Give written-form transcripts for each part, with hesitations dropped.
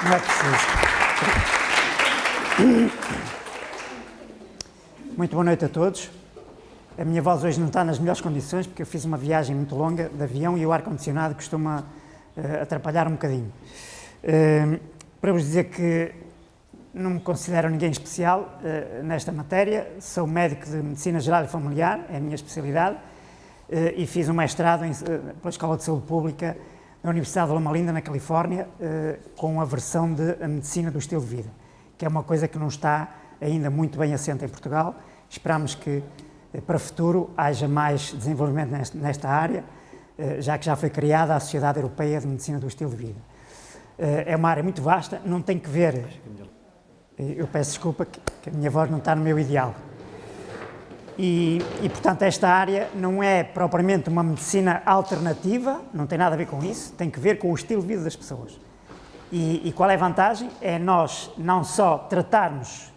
Não é preciso. Muito boa noite a todos. A minha voz hoje não está nas melhores condições porque eu fiz uma viagem muito longa de avião e o ar-condicionado costuma atrapalhar um bocadinho. Para vos dizer que não me considero ninguém especial nesta matéria, sou médico de Medicina Geral e Familiar, é a minha especialidade, e fiz um mestrado pela Escola de Saúde Pública na Universidade de Loma Linda, na Califórnia, com a versão de Medicina do Estilo de Vida, que é uma coisa que não está ainda muito bem assente em Portugal. Esperamos que para o futuro haja mais desenvolvimento nesta área, já que já foi criada a Sociedade Europeia de Medicina do Estilo de Vida. É uma área muito vasta, não tem que ver... Eu peço desculpa que a minha voz não está no meu ideal. E, portanto, esta área não é propriamente uma medicina alternativa, não tem nada a ver com isso, tem que ver com o estilo de vida das pessoas. E qual é a vantagem? É nós não só tratarmos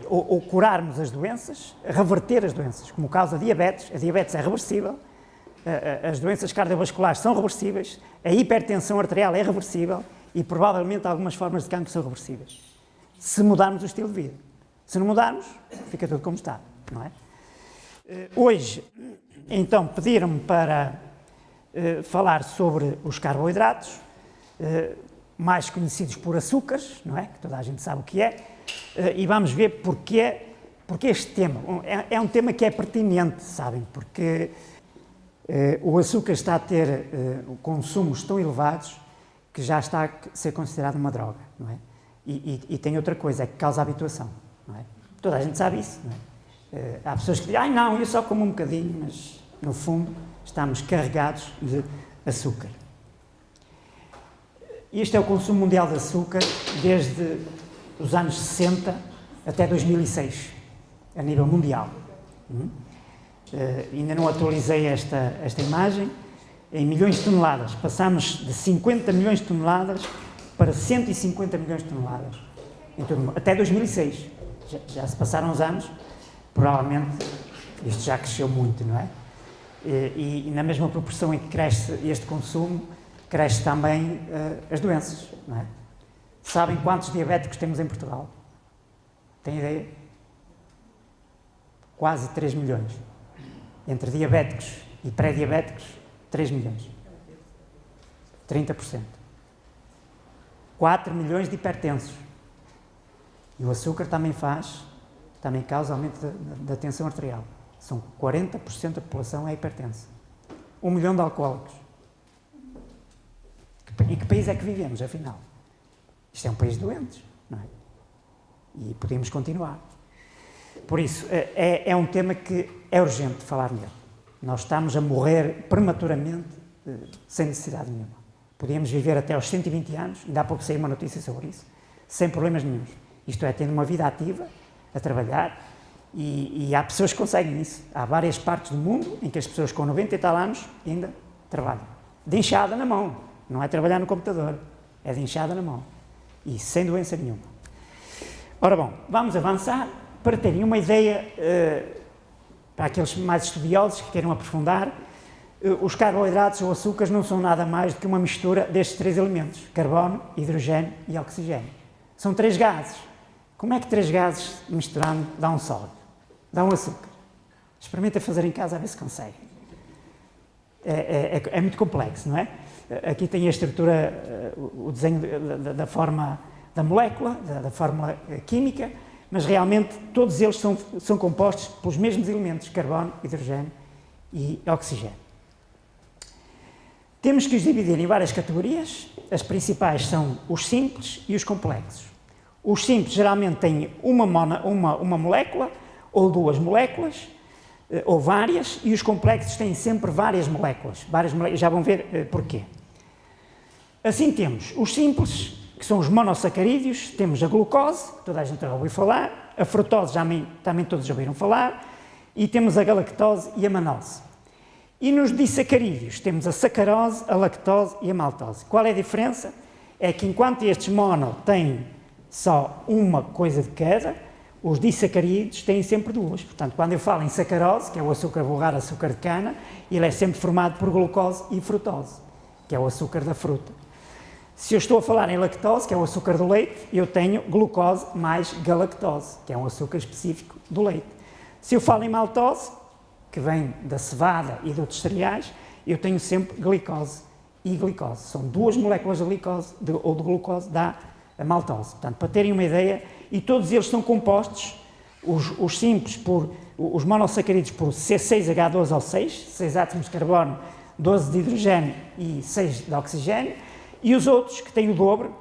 ou curarmos as doenças, reverter as doenças, como o caso da diabetes. A diabetes é reversível, as doenças cardiovasculares são reversíveis, a hipertensão arterial é reversível e provavelmente algumas formas de cancro são reversíveis, se mudarmos o estilo de vida. Se não mudarmos, fica tudo como está, não é? Hoje, então, pediram-me para falar sobre os carboidratos, mais conhecidos por açúcares, não é? Que toda a gente sabe o que é, e vamos ver porque este tema. É um tema que é pertinente, sabem, porque o açúcar está a ter consumos tão elevados que já está a ser considerado uma droga, não é? E tem outra coisa, é que causa habituação, não é? Toda a gente sabe isso, não é? Há pessoas que dizem, ai não, eu só como um bocadinho, mas no fundo estamos carregados de açúcar. Este é o consumo mundial de açúcar desde os anos 60 até 2006, a nível mundial. Ainda não atualizei esta imagem, em milhões de toneladas. Passamos de 50 milhões de toneladas para 150 milhões de toneladas, em todo o mundo, até 2006. Já se passaram uns anos, provavelmente isto já cresceu muito, não é? E na mesma proporção em que cresce este consumo, cresce também as doenças, não é? Sabem quantos diabéticos temos em Portugal? Têm ideia? Quase 3 milhões. Entre diabéticos e pré-diabéticos, 3 milhões. 30%. 4 milhões de hipertensos. E o açúcar também causa aumento da tensão arterial. São 40% da população é hipertensa. 1 milhão de alcoólicos. Em que país é que vivemos, afinal? Isto é um país de doentes, não é? E podemos continuar. Por isso, é um tema que é urgente falar nele. Nós estamos a morrer prematuramente, sem necessidade nenhuma. Podíamos viver até aos 120 anos, ainda há pouco saiu uma notícia sobre isso, sem problemas nenhuns. Isto é, tendo uma vida ativa, a trabalhar, e há pessoas que conseguem isso. Há várias partes do mundo em que as pessoas com 90 e tal anos ainda trabalham. De enxada na mão, não é trabalhar no computador, é de enxada na mão. E sem doença nenhuma. Ora bom, vamos avançar para terem uma ideia, para aqueles mais estudiosos que queiram aprofundar. Os carboidratos ou açúcares não são nada mais do que uma mistura destes 3 elementos, carbono, hidrogênio e oxigênio. São 3 gases. Como é que 3 gases misturando dá um sólido? Dá um açúcar. Experimenta fazer em casa a ver se consegue. É muito complexo, não é? Aqui tem a estrutura, o desenho da forma da molécula, da fórmula química, mas realmente todos eles são compostos pelos mesmos elementos, carbono, hidrogênio e oxigênio. Temos que os dividir em várias categorias. As principais são os simples e os complexos. Os simples geralmente têm uma molécula ou 2 moléculas, ou várias, e os complexos têm sempre várias moléculas. Já vão ver porquê. Assim temos os simples, que são os monossacarídeos, temos a glucose, que toda a gente já ouviu falar, a frutose também todos já ouviram falar, e temos a galactose e a manose. E nos disacarídeos temos a sacarose, a lactose e a maltose. Qual é a diferença? É que enquanto estes mono têm só uma coisa de cada, os disacarídeos têm sempre 2. Portanto, quando eu falo em sacarose, que é o açúcar vulgar, açúcar de cana, ele é sempre formado por glucose e frutose. que é o açúcar da fruta. Se eu estou a falar em lactose, que é o açúcar do leite, eu tenho glucose mais galactose, que é um açúcar específico do leite. Se eu falo em maltose, que vem da cevada e de outros cereais, eu tenho sempre glicose e glicose. São duas moléculas de glicose ou de glucose, dá a maltose. Portanto, para terem uma ideia, e todos eles são compostos, os simples, os monossacarídeos por C6H12O6, 6 átomos de carbono, 12 de hidrogênio e 6 de oxigênio, e os outros, que têm o dobro,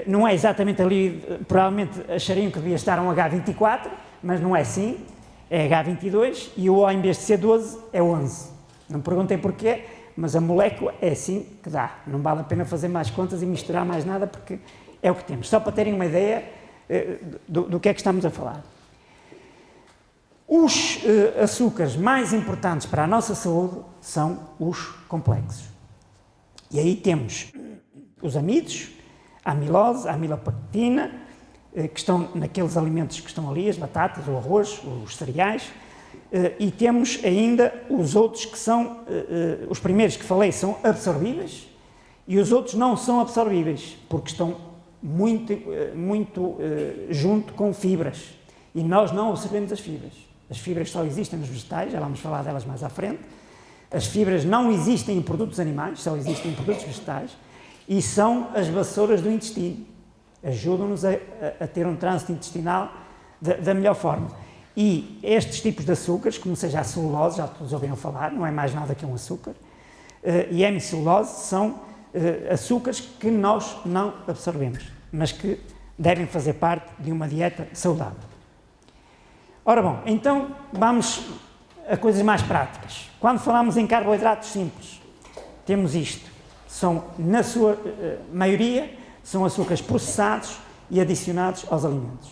não é exatamente ali, provavelmente achariam que devia estar um H24, mas não é assim, é H22, e o O em vez de ser 12 é 11. Não me perguntem porquê, mas a molécula é assim que dá. Não vale a pena fazer mais contas e misturar mais nada, porque é o que temos. Só para terem uma ideia do que é que estamos a falar. Os açúcares mais importantes para a nossa saúde são os complexos. E aí temos os amidos, a amilose, a amilopectina, que estão naqueles alimentos que estão ali, as batatas, o arroz, os cereais, e temos ainda os outros que são, os primeiros que falei são absorvíveis, e os outros não são absorvíveis, porque estão muito junto com fibras, e nós não absorvemos as fibras. As fibras só existem nos vegetais, já vamos falar delas mais à frente. As fibras não existem em produtos animais, só existem em produtos vegetais, e são as vassouras do intestino. Ajudam-nos a ter um trânsito intestinal da melhor forma. E estes tipos de açúcares, como seja a celulose, já todos ouviram falar, não é mais nada que um açúcar, e a hemicelulose são açúcares que nós não absorvemos, mas que devem fazer parte de uma dieta saudável. Ora bom, então vamos a coisas mais práticas. Quando falamos em carboidratos simples, temos isto. São, na sua maioria, são açúcares processados e adicionados aos alimentos.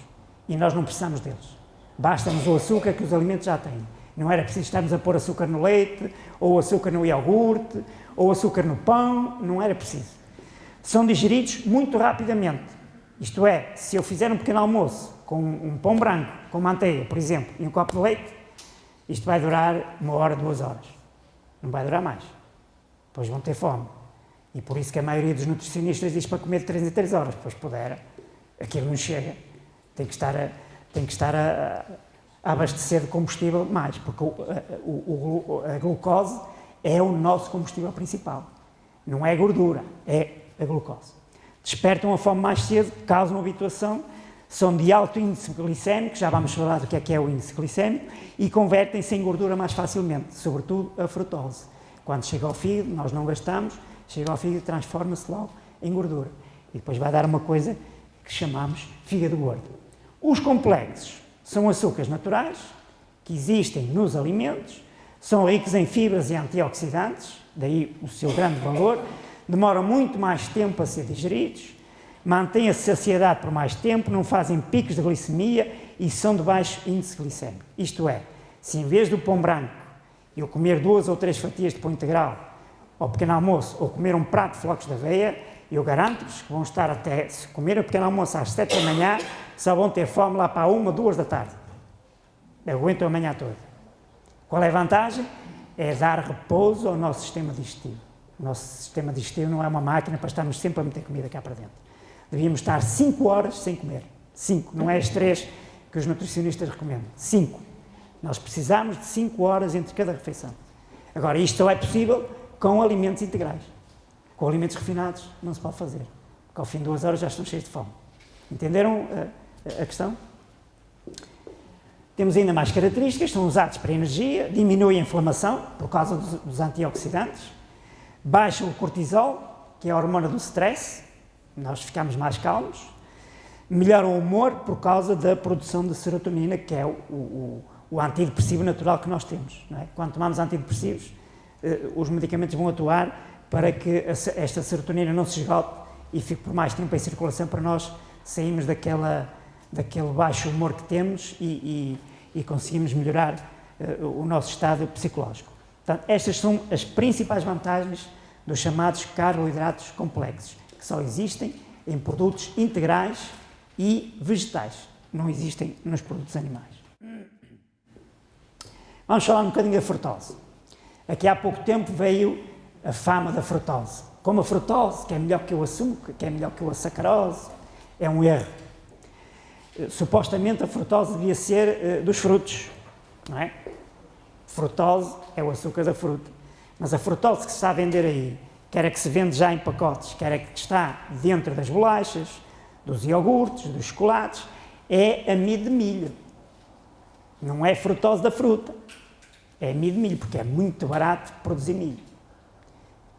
E nós não precisamos deles. Basta-nos o açúcar que os alimentos já têm. Não era preciso estarmos a pôr açúcar no leite, ou açúcar no iogurte, ou açúcar no pão, não era preciso. São digeridos muito rapidamente. Isto é, se eu fizer um pequeno almoço com um pão branco, com manteiga, por exemplo, e um copo de leite, isto vai durar 1 hora, 2 horas. Não vai durar mais. Depois vão ter fome. E por isso que a maioria dos nutricionistas diz para comer de 3 em 3 horas. Pois puder, aquilo não chega. Tem que estar a abastecer de combustível mais, porque a glucose é o nosso combustível principal. Não é a gordura, é a glucose. Despertam a fome mais cedo, causam habituação, são de alto índice glicémico, já vamos falar do que é o índice glicémico, e convertem-se em gordura mais facilmente, sobretudo a frutose. Quando chega ao fígado, nós não gastamos, chega ao fígado e transforma-se logo em gordura. E depois vai dar uma coisa que chamamos fígado gordo. Os complexos são açúcares naturais, que existem nos alimentos, são ricos em fibras e antioxidantes, daí o seu grande valor, demoram muito mais tempo a ser digeridos, mantêm a saciedade por mais tempo, não fazem picos de glicemia e são de baixo índice glicémico. Isto é, se em vez do pão branco eu comer 2 ou 3 fatias de pão integral ao pequeno almoço ou comer um prato de flocos de aveia, eu garanto-vos que vão estar até, se comer o pequeno almoço às 7 da manhã, só vão ter fome lá para 1, 2 da tarde. Aguentam a manhã toda. Qual é a vantagem? É dar repouso ao nosso sistema digestivo. O nosso sistema digestivo não é uma máquina para estarmos sempre a meter comida cá para dentro. Devíamos estar 5 horas sem comer. 5, não é as 3 que os nutricionistas recomendam. 5. Nós precisamos de 5 horas entre cada refeição. Agora, isto só é possível com alimentos integrais. Com alimentos refinados não se pode fazer, porque ao fim de 2 horas já estão cheios de fome. Entenderam a questão? Temos ainda mais características, são usados para energia, diminuem a inflamação por causa dos antioxidantes, baixam o cortisol, que é a hormona do stress, nós ficamos mais calmos, melhoram o humor por causa da produção de serotonina, que é o antidepressivo natural que nós temos. Não é? Quando tomamos antidepressivos, os medicamentos vão atuar para que esta serotonina não se esgote e fique por mais tempo em circulação para nós sairmos daquele baixo humor que temos e conseguimos melhorar o nosso estado psicológico. Portanto, estas são as principais vantagens dos chamados carboidratos complexos, que só existem em produtos integrais e vegetais, não existem nos produtos animais. Vamos falar um bocadinho da frutose. Aqui há pouco tempo veio a fama da frutose. como a frutose, que é melhor que o açúcar, que é melhor que a sacarose, é um erro. Supostamente a frutose devia ser dos frutos, não é? Frutose é o açúcar da fruta, mas a frutose que se está a vender aí, quer a que se vende já em pacotes, quer a que está dentro das bolachas, dos iogurtes, dos chocolates, é amido de milho. Não é frutose da fruta, é amido de milho, porque é muito barato produzir milho.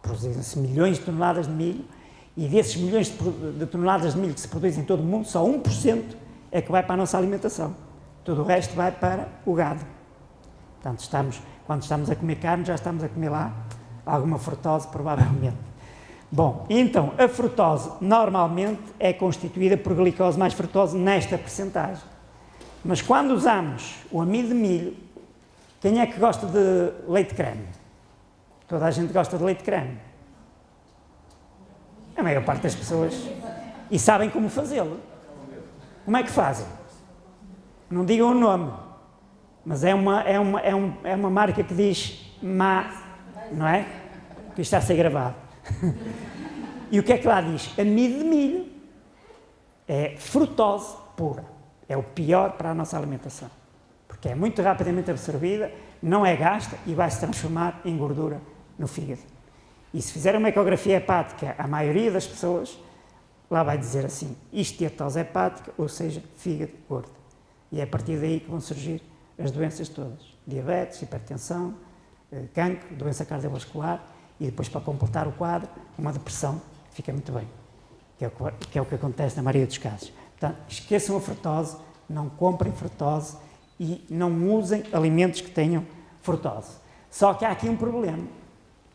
Produzem-se milhões de toneladas de milho, e desses milhões de toneladas de milho que se produzem em todo o mundo, só 1% é que vai para a nossa alimentação. Todo o resto vai para o gado. Portanto, quando estamos a comer carne, já estamos a comer lá alguma frutose, provavelmente. Bom, então, a frutose normalmente é constituída por glicose mais frutose nesta percentagem. Mas quando usamos o amido de milho, quem é que gosta de leite creme? Toda a gente gosta de leite creme. A maior parte das pessoas. E sabem como fazê-lo. Como é que fazem? Não digam o nome, mas é uma marca que diz má, não é? Que isto está a ser gravado. E o que é que lá diz? Amido de milho. É frutose pura. É o pior para a nossa alimentação. Porque é muito rapidamente absorvida, não é gasta e vai se transformar em gordura no fígado. E se fizer uma ecografia hepática, a maioria das pessoas lá vai dizer assim, esteatose hepática, ou seja, fígado gordo. E é a partir daí que vão surgir as doenças todas. Diabetes, hipertensão, cancro, doença cardiovascular e depois, para completar o quadro, uma depressão, fica muito bem. Que é o que acontece na maioria dos casos. Portanto, esqueçam a frutose, não comprem frutose e não usem alimentos que tenham frutose. Só que há aqui um problema,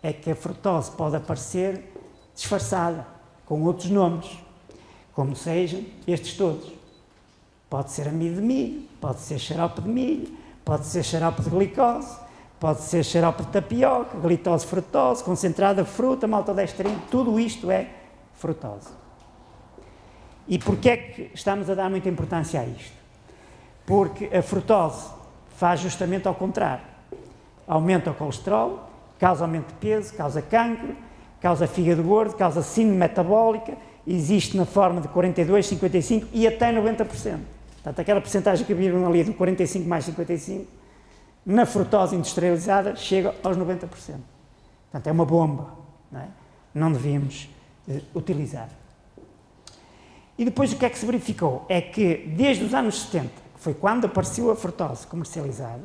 é que a frutose pode aparecer disfarçada, com outros nomes, como sejam estes todos. Pode ser amido de milho, pode ser xarope de milho, pode ser xarope de glicose, pode ser xarope de tapioca, glitose frutose, concentrada de fruta, maltodextrina, tudo isto é frutose. E porquê é que estamos a dar muita importância a isto? Porque a frutose faz justamente ao contrário. Aumenta o colesterol, causa aumento de peso, causa cancro, causa fígado gordo, causa síndrome metabólica, existe na forma de 42, 55 e até 90%. Portanto, aquela porcentagem que viram ali do 45 mais 55, na frutose industrializada chega aos 90%. Portanto, é uma bomba, não é? Não devíamos utilizar. E depois o que é que se verificou? É que desde os anos 70, que foi quando apareceu a frutose comercializada,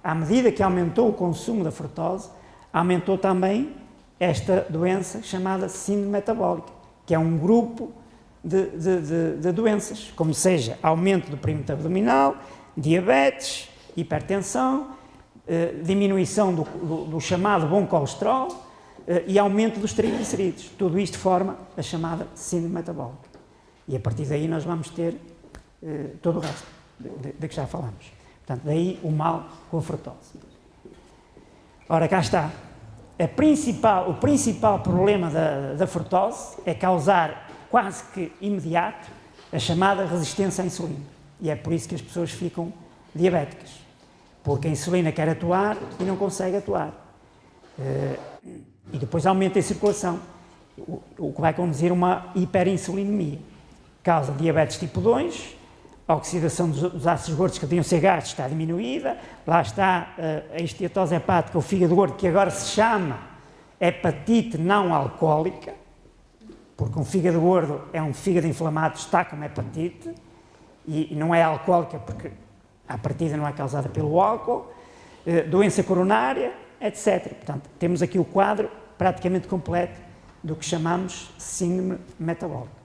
à medida que aumentou o consumo da frutose, aumentou também esta doença chamada síndrome metabólica, que é um grupo de doenças, como seja aumento do perímetro abdominal, diabetes, hipertensão, diminuição do chamado bom colesterol e aumento dos triglicerídeos. Tudo isto forma a chamada síndrome metabólica. E a partir daí nós vamos ter todo o resto de que já falamos. Portanto, daí o mal com a frutose. Ora, cá está. O principal problema da frutose é causar quase que imediato a chamada resistência à insulina. E é por isso que as pessoas ficam diabéticas. Porque a insulina quer atuar e não consegue atuar. E depois aumenta a circulação, o que vai conduzir a uma hiperinsulinemia. Causa diabetes tipo 2, a oxidação dos ácidos gordos que deviam ser gastos está diminuída, lá está a esteatose hepática, o fígado gordo, que agora se chama hepatite não alcoólica, porque um fígado gordo é um fígado inflamado, está como hepatite, e não é alcoólica porque à partida não é causada pelo álcool, doença coronária, etc. Portanto, temos aqui o quadro praticamente completo do que chamamos síndrome metabólica.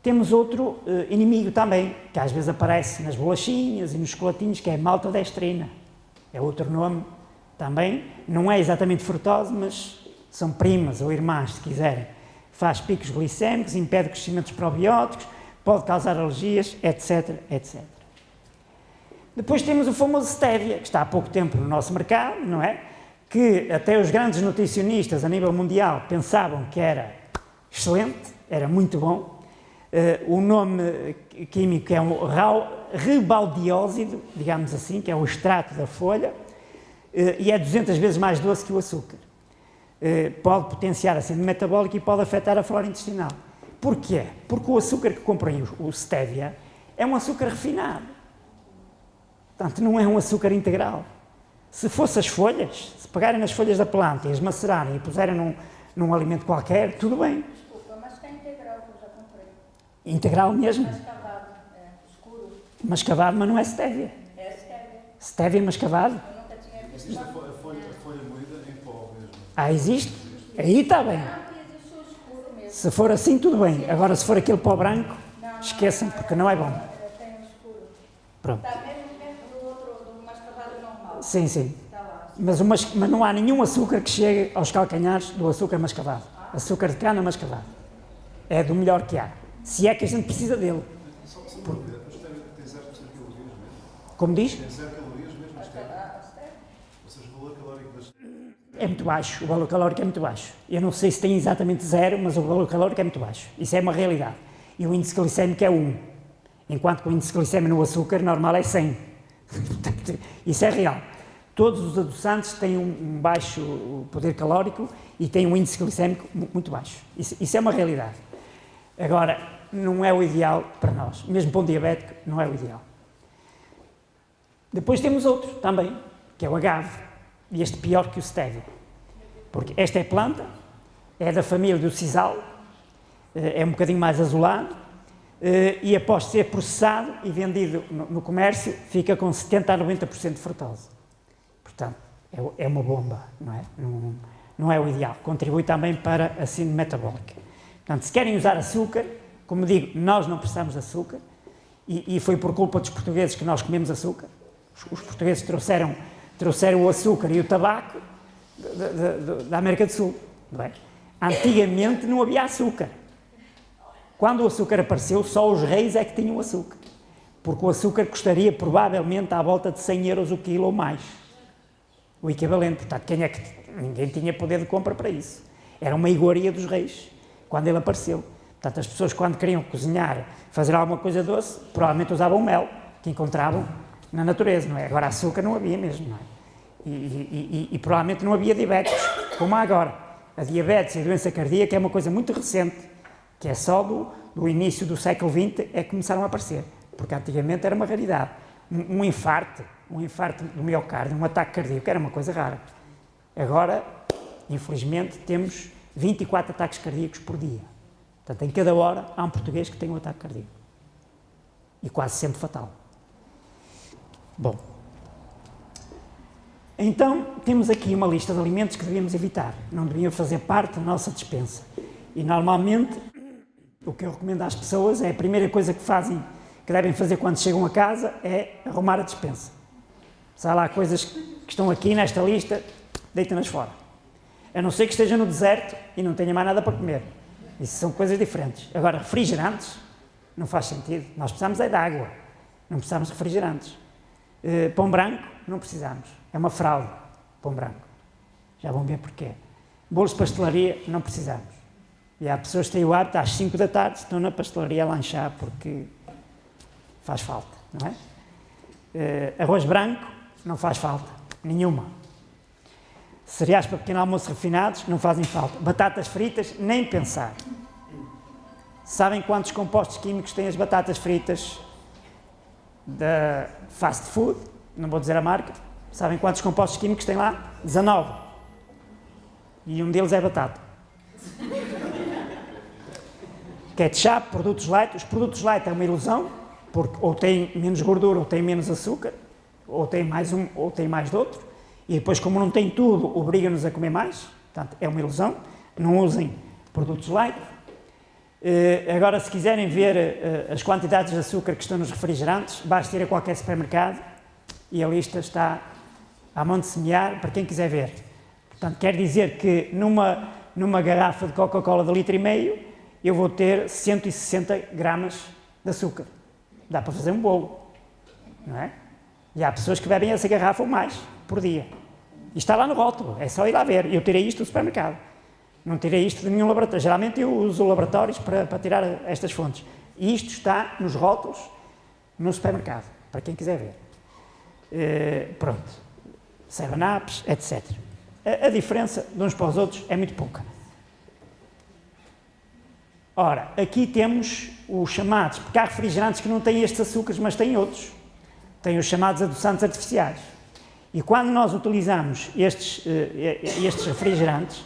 Temos outro inimigo também, que às vezes aparece nas bolachinhas e nos chocolatinhos, que é a maltodextrina. É outro nome também, não é exatamente frutose, mas são primas ou irmãs, se quiserem. Faz picos glicémicos, impede o crescimento dos probióticos, pode causar alergias, etc, etc. Depois temos o famoso stevia, que está há pouco tempo no nosso mercado, não é? Que até os grandes nutricionistas a nível mundial pensavam que era excelente, era muito bom. O nome químico é um rebaldiósido, digamos assim, que é o extrato da folha. e é 200 vezes mais doce que o açúcar. Pode potenciar a síndrome metabólica e pode afetar a flora intestinal. Porquê? Porque o açúcar que comprei, o stevia, é um açúcar refinado. Portanto, não é um açúcar integral. Se fosse as folhas, se pegarem nas folhas da planta e as macerarem e puserem num alimento qualquer, tudo bem. Desculpa, mas tem integral que eu já comprei. Integral mesmo? Mascavado, escuro. Mascavado, mas não é stevia. É stevia. Stevia mascavado? Eu nunca tinha visto. Existe a folha moída em pó mesmo. Existe? Aí está bem. Não, existe o escuro mesmo. Se for assim, tudo bem. Agora, se for aquele pó branco, esqueçam, porque não é bom. Tem o escuro. Pronto. Está mesmo dentro do outro, do mascavado normal. Sim, sim. Está lá. Mas não há nenhum açúcar que chegue aos calcanhares do açúcar mascavado. Açúcar de cana mascavado. É do melhor que há. Se é que a gente precisa dele. Só uma dúvida, o stevia tem 0% de calorias mesmo? Como diz? Tem 0 calorias mesmo o stevia? Ou seja, o valor calórico das... É muito baixo. O valor calórico é muito baixo. Eu não sei se tem exatamente 0, mas o valor calórico é muito baixo. Isso é uma realidade. E o índice glicémico é 1. Enquanto que o índice glicémico no açúcar normal é 100. Portanto, isso é real. Todos os adoçantes têm um baixo poder calórico e têm um índice glicémico muito baixo. Isso é uma realidade. Agora, não é o ideal para nós. Mesmo para um diabético, não é o ideal. Depois temos outro também, que é o agave. E este pior que o stevia. Porque esta é planta, é da família do sisal, é um bocadinho mais azulado, e após ser processado e vendido no comércio, fica com 70% a 90% de frutose. Portanto, é uma bomba, não é? Não é o ideal. Contribui também para a síndrome metabólica. Portanto, se querem usar açúcar, como digo, nós não precisamos de açúcar, e foi por culpa dos portugueses que nós comemos açúcar. Os portugueses trouxeram o açúcar e o tabaco da América do Sul, não é? Antigamente não havia açúcar. Quando o açúcar apareceu, só os reis é que tinham açúcar. Porque o açúcar custaria provavelmente à volta de 100 euros o quilo ou mais. O equivalente. Portanto, ninguém tinha poder de compra para isso. Era uma iguaria dos reis, quando ele apareceu. Portanto, as pessoas quando queriam cozinhar, fazer alguma coisa doce, provavelmente usavam mel, que encontravam na natureza, não é? Agora açúcar não havia mesmo, não é? E provavelmente não havia diabetes, como há agora. A diabetes e a doença cardíaca é uma coisa muito recente, que é só do início do século XX é que começaram a aparecer, porque antigamente era uma raridade. Um infarto do miocárdio, um ataque cardíaco, era uma coisa rara. Agora, infelizmente, temos 24 ataques cardíacos por dia. Portanto, em cada hora há um português que tem um ataque cardíaco. E quase sempre fatal. Bom, então temos aqui uma lista de alimentos que devíamos evitar, não deviam fazer parte da nossa despensa. E normalmente o que eu recomendo às pessoas é a primeira coisa que devem fazer quando chegam a casa é arrumar a despensa. Se há lá coisas que estão aqui nesta lista, deita-nas fora. A não ser que esteja no deserto e não tenha mais nada para comer. Isso são coisas diferentes. Agora, refrigerantes, não faz sentido. Nós precisamos é de água, não precisamos de refrigerantes. Pão branco, não precisamos. É uma fraude, pão branco. Já vão ver porquê. Bolos de pastelaria, não precisamos. E há pessoas que têm o hábito, às 5 da tarde, estão na pastelaria a lanchar porque faz falta, não é? Arroz branco, não faz falta, nenhuma. Cereais para pequeno almoço refinados, não fazem falta. Batatas fritas, nem pensar. Sabem quantos compostos químicos têm as batatas fritas da fast food? Não vou dizer a marca. Sabem quantos compostos químicos tem lá? 19. E um deles é batata. Ketchup, produtos light. Os produtos light é uma ilusão, porque ou tem menos gordura, ou tem menos açúcar, ou tem mais um, ou tem mais de outro. E depois, como não tem tudo, obriga-nos a comer mais. Portanto, é uma ilusão. Não usem produtos light. Agora, se quiserem ver as quantidades de açúcar que estão nos refrigerantes, basta ir a qualquer supermercado e a lista está à mão de semear para quem quiser ver. Portanto, quer dizer que numa garrafa de Coca-Cola de 1,5 litro, eu vou ter 160 gramas de açúcar. Dá para fazer um bolo, não é? E há pessoas que bebem essa garrafa ou mais por dia. E está lá no rótulo, é só ir lá ver. Eu tirei isto do supermercado. Não tirei isto de nenhum laboratório. Geralmente eu uso laboratórios para tirar estas fontes. E isto está nos rótulos no supermercado, para quem quiser ver. Pronto. 7-Ups, etc. A diferença de uns para os outros é muito pouca. Ora, aqui temos os chamados, porque há refrigerantes que não têm estes açúcares, mas têm outros. Têm os chamados adoçantes artificiais. E quando nós utilizamos estes refrigerantes,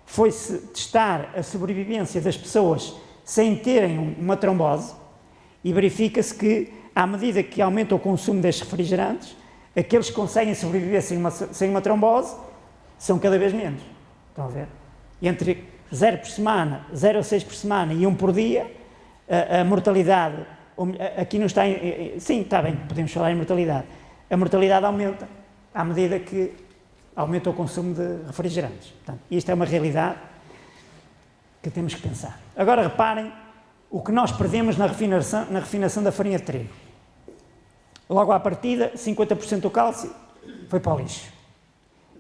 foi-se testar a sobrevivência das pessoas sem terem uma trombose e verifica-se que, à medida que aumenta o consumo destes refrigerantes, aqueles que conseguem sobreviver sem uma trombose são cada vez menos. Estão a ver? Entre 0 por semana, 0,6 por semana e 1 por dia, a mortalidade, aqui não está sim, está bem, podemos falar em mortalidade. A mortalidade aumenta à medida que aumenta o consumo de refrigerantes. Portanto, isto é uma realidade que temos que pensar. Agora reparem o que nós perdemos na refinação da farinha de trigo. Logo à partida, 50% do cálcio foi para o lixo.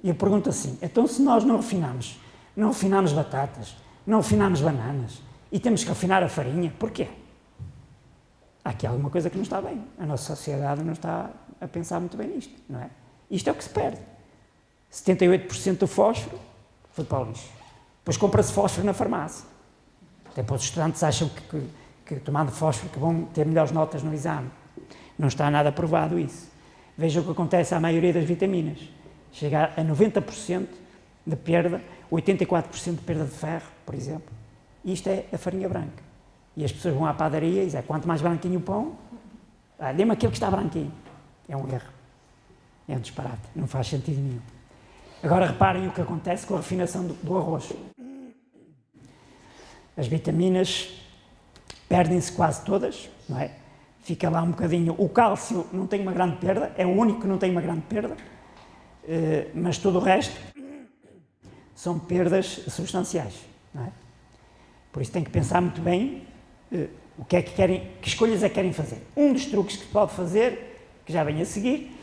E eu pergunto assim, então se nós não refinamos batatas, não refinamos bananas e temos que refinar a farinha, porquê? Há aqui alguma coisa que não está bem. A nossa sociedade não está a pensar muito bem nisto, não é? Isto é o que se perde. 78% do fósforo foi para o lixo. Depois compra-se fósforo na farmácia. Até para os estudantes acham que tomando fósforo que vão ter melhores notas no exame. Não está nada provado isso. Veja o que acontece à maioria das vitaminas. Chega a 90% de perda, 84% de perda de ferro, por exemplo. Isto é a farinha branca. E as pessoas vão à padaria e dizem, quanto mais branquinho o pão, dê-me aquele que está branquinho. É um erro. É um disparate. Não faz sentido nenhum. Agora reparem o que acontece com a refinação do arroz. As vitaminas perdem-se quase todas, não é? Fica lá um bocadinho. O cálcio não tem uma grande perda, é o único que não tem uma grande perda, mas todo o resto são perdas substanciais, não é? Por isso tem que pensar muito bem o que é que querem, que escolhas é que querem fazer. Um dos truques que se pode fazer, que já vem a seguir,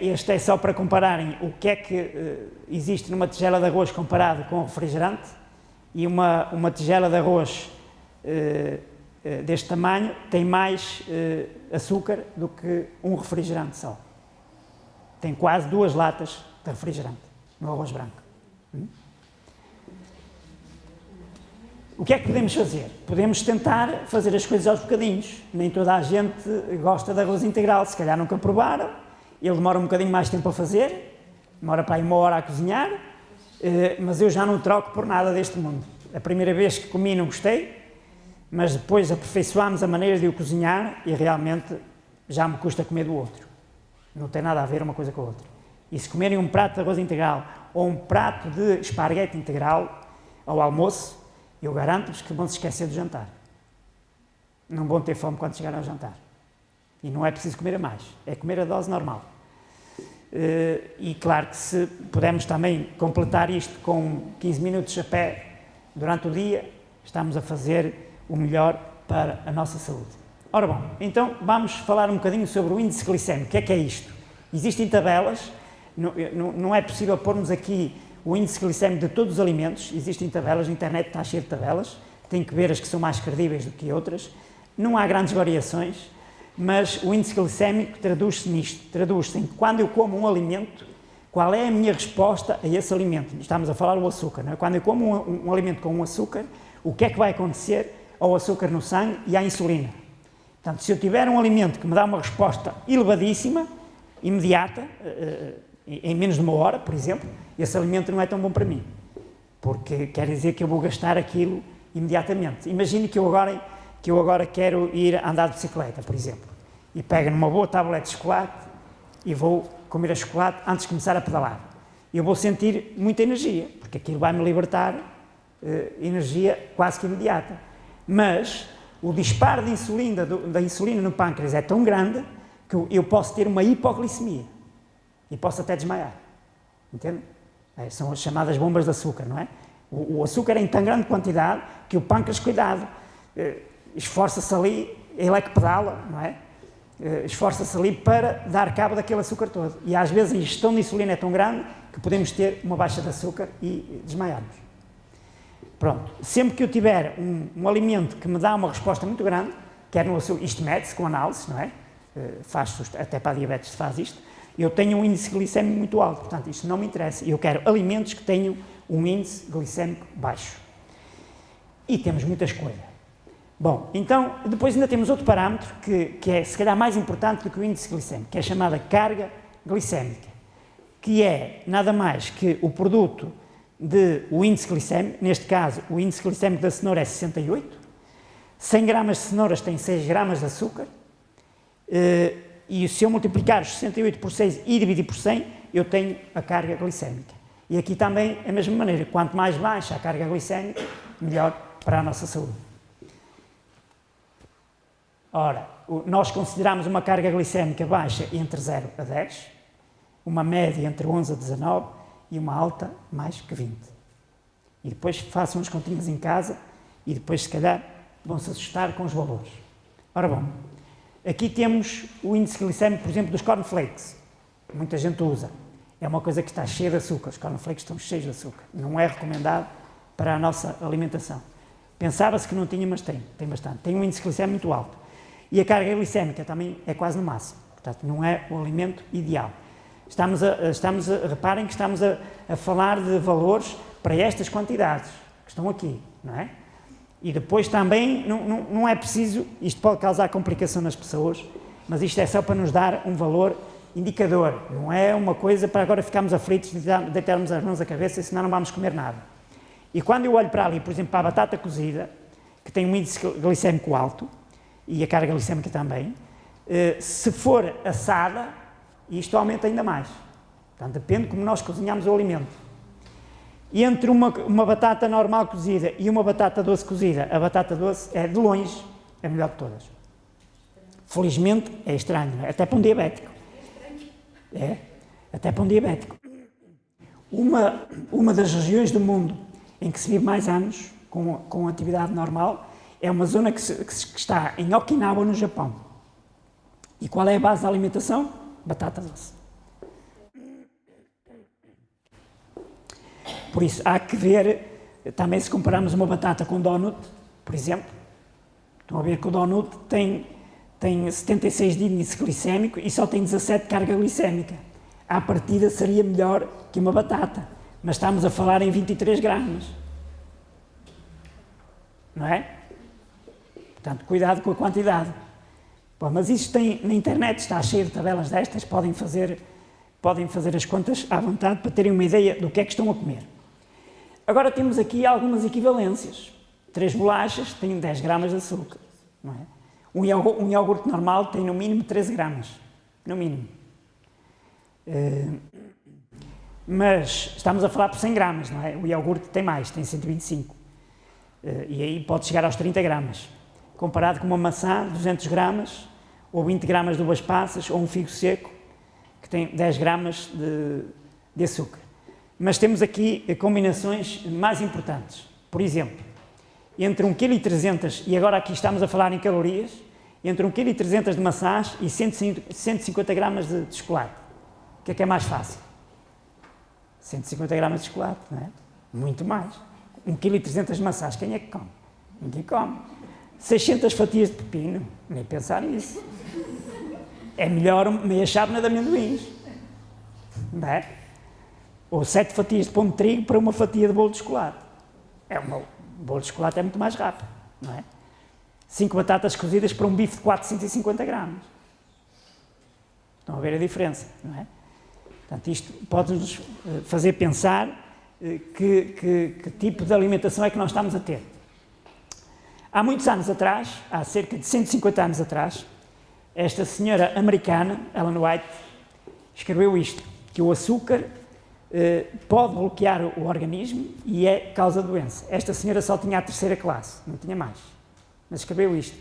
este é só para compararem o que é que existe numa tigela de arroz comparado com o refrigerante, e uma tigela de arroz deste tamanho tem mais açúcar do que um refrigerante só. Tem quase 2 latas de refrigerante no arroz branco. O que é que podemos fazer? Podemos tentar fazer as coisas aos bocadinhos. Nem toda a gente gosta de arroz integral, se calhar nunca provaram. Ele demora um bocadinho mais tempo a fazer, demora para aí 1 hora a cozinhar, mas eu já não troco por nada deste mundo. A primeira vez que comi não gostei, mas depois aperfeiçoámos a maneira de o cozinhar e realmente já me custa comer do outro. Não tem nada a ver uma coisa com a outra. E se comerem um prato de arroz integral ou um prato de esparguete integral ao almoço, eu garanto-vos que vão se esquecer do jantar. Não vão ter fome quando chegarem ao jantar. E não é preciso comer a mais, é comer a dose normal. E claro que se pudermos também completar isto com 15 minutos a pé durante o dia, estamos a fazer o melhor para a nossa saúde. Ora bom, então vamos falar um bocadinho sobre o índice glicémico. O que é isto? Existem tabelas, não é possível pormos aqui o índice glicémico de todos os alimentos, existem tabelas, a internet está cheia de tabelas, tem que ver as que são mais credíveis do que outras, não há grandes variações, mas o índice glicémico traduz-se nisto, traduz-se em quando eu como um alimento, qual é a minha resposta a esse alimento. Estamos a falar do açúcar, não é? Quando eu como um alimento com um açúcar, o que é que vai acontecer ao açúcar no sangue e à insulina? Portanto, se eu tiver um alimento que me dá uma resposta elevadíssima, imediata, em menos de 1 hora, por exemplo, esse alimento não é tão bom para mim, porque quer dizer que eu vou gastar aquilo imediatamente. Imagine que eu agora quero ir andar de bicicleta, por exemplo, e pego numa boa tablete de chocolate e vou comer a chocolate antes de começar a pedalar. Eu vou sentir muita energia, porque aquilo vai-me libertar energia quase que imediata. Mas o disparo da insulina no pâncreas é tão grande que eu posso ter uma hipoglicemia e posso até desmaiar. Entende? São as chamadas bombas de açúcar, não é? O açúcar é em tão grande quantidade que o pâncreas, cuidado, esforça-se ali, ele é que pedala, não é? Esforça-se ali para dar cabo daquele açúcar todo. E às vezes a ingestão de insulina é tão grande que podemos ter uma baixa de açúcar e desmaiarmos. Pronto, sempre que eu tiver um alimento que me dá uma resposta muito grande, quer no açúcar, isto mede-se com análise, não é? Faz-se, até para a diabetes se faz isto, eu tenho um índice glicémico muito alto, portanto, isto não me interessa. Eu quero alimentos que tenham um índice glicémico baixo. E temos muita escolha. Bom, então, depois ainda temos outro parâmetro que é, se calhar, mais importante do que o índice glicémico, que é a chamada carga glicémica, que é nada mais que o produto o índice glicémico, neste caso, o índice glicémico da cenoura é 68, 100 gramas de cenouras tem 6 gramas de açúcar, e se eu multiplicar os 68 por 6 e dividir por 100, eu tenho a carga glicémica. E aqui também é a mesma maneira, quanto mais baixa a carga glicémica, melhor para a nossa saúde. Ora, nós consideramos uma carga glicémica baixa entre 0 a 10, uma média entre 11 a 19 e uma alta mais que 20. E depois façam as continhas em casa e depois, se calhar, vão se assustar com os valores. Ora bom, aqui temos o índice glicémico, por exemplo, dos cornflakes. Muita gente usa. É uma coisa que está cheia de açúcar. Os cornflakes estão cheios de açúcar. Não é recomendado para a nossa alimentação. Pensava-se que não tinha, mas tem bastante. Tem um índice glicémico muito alto. E a carga glicémica também é quase no máximo. Portanto, não é o alimento ideal. Reparem que estamos a falar de valores para estas quantidades que estão aqui, não é? E depois também não é preciso, isto pode causar complicação nas pessoas, mas isto é só para nos dar um valor indicador, não é uma coisa para agora ficarmos aflitos de deitarmos as mãos à cabeça, senão não vamos comer nada. E quando eu olho para ali, por exemplo, para a batata cozida, que tem um índice glicémico alto, e a carga glicémica também, se for assada, isto aumenta ainda mais. Portanto, depende de como nós cozinhamos o alimento. E entre uma batata normal cozida e uma batata doce cozida, a batata doce é, de longe, a melhor de todas. Felizmente, é estranho, não é? Até para um diabético. É, até para um diabético. Uma das regiões do mundo em que se vive mais anos com atividade normal é uma zona que está em Okinawa, no Japão. E qual é a base da alimentação? Batata doce. Por isso, há que ver, também se compararmos uma batata com um donut, por exemplo, estão a ver que o donut tem 76 de índice glicémico e só tem 17 de carga glicémica. À partida seria melhor que uma batata, mas estamos a falar em 23 gramas. Não é? Portanto, cuidado com a quantidade. Bom, mas isto na internet está cheio de tabelas destas, podem fazer as contas à vontade para terem uma ideia do que é que estão a comer. Agora temos aqui algumas equivalências. 3 bolachas têm 10 gramas de açúcar. Não é? Um iogurte normal tem no mínimo 13 gramas. No mínimo. Mas estamos a falar por 100 gramas, não é? O iogurte tem mais, tem 125. E aí pode chegar aos 30 gramas. Comparado com uma maçã, 200 gramas, ou 20 gramas de uvas passas, ou um figo seco, que tem 10 gramas de açúcar. Mas temos aqui combinações mais importantes. Por exemplo, entre 1,3 kg, e agora aqui estamos a falar em calorias, entre 1,3 kg de maçãs e 150 gramas de chocolate. O que é mais fácil? 150 gramas de chocolate, não é? Muito mais. 1,3 kg de maçãs, quem é que come? Ninguém come. 600 fatias de pepino, nem pensar nisso. É melhor meia chávena de amendoins, não é? Ou 7 fatias de pão de trigo para uma fatia de bolo de chocolate. O bolo de chocolate é muito mais rápido, não é? 5 batatas cozidas para um bife de 450 gramas. Estão a ver a diferença, não é? Portanto, isto pode-nos fazer pensar que tipo de alimentação é que nós estamos a ter. Há muitos anos atrás, há cerca de 150 anos atrás, esta senhora americana, Ellen White, escreveu isto, que o açúcar pode bloquear o organismo e é causa de doença. Esta senhora só tinha a 3ª classe, não tinha mais, mas escreveu isto.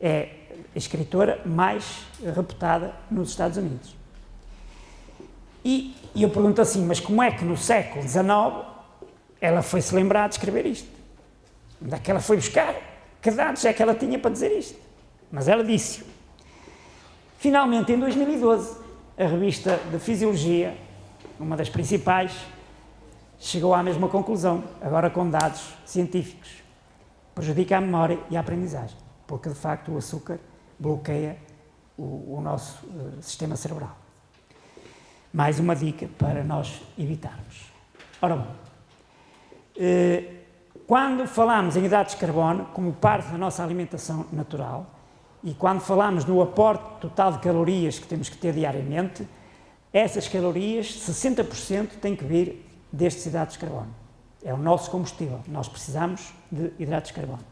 É a escritora mais reputada nos Estados Unidos. E eu pergunto assim, mas como é que no século XIX ela foi-se lembrar de escrever isto? Onde é que ela foi buscar? Que dados é que ela tinha para dizer isto? Mas ela disse-o. Finalmente, em 2012, a revista de Fisiologia, uma das principais, chegou à mesma conclusão, agora com dados científicos. Prejudica a memória e a aprendizagem, porque de facto o açúcar bloqueia o nosso sistema cerebral. mais uma dica para nós evitarmos. Ora bom, quando falamos em hidratos de carbono como parte da nossa alimentação natural e quando falamos no aporte total de calorias que temos que ter diariamente, essas calorias, 60% têm que vir destes hidratos de carbono. É o nosso combustível, nós precisamos de hidratos de carbono.